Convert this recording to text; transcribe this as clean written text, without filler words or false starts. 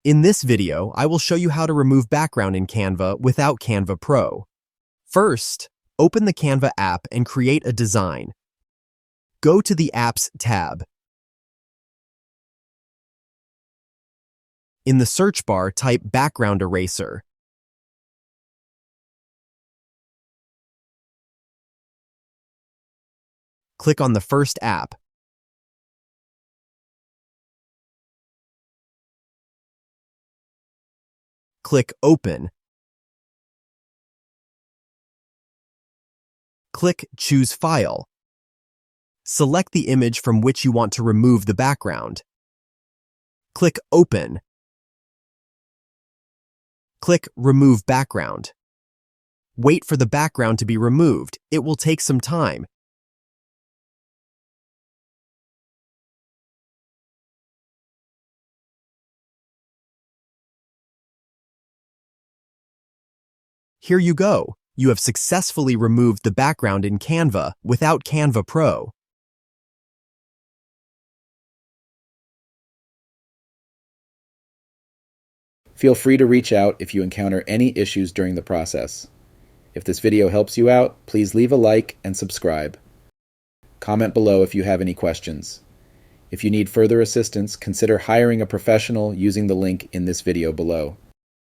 In this video, I will show you how to remove background in Canva without Canva Pro. First, open the Canva app and create a design. Go to the Apps tab. In the search bar, type Background Eraser. Click on the first app. Click Open. Click Choose File. Select the image from which you want to remove the background. Click Open. Click Remove Background. Wait for the background to be removed. It will take some time. Here you go. You have successfully removed the background in Canva without Canva Pro. Feel free to reach out if you encounter any issues during the process. If this video helps you out, please leave a like and subscribe. Comment below if you have any questions. If you need further assistance, consider hiring a professional using the link in this video below.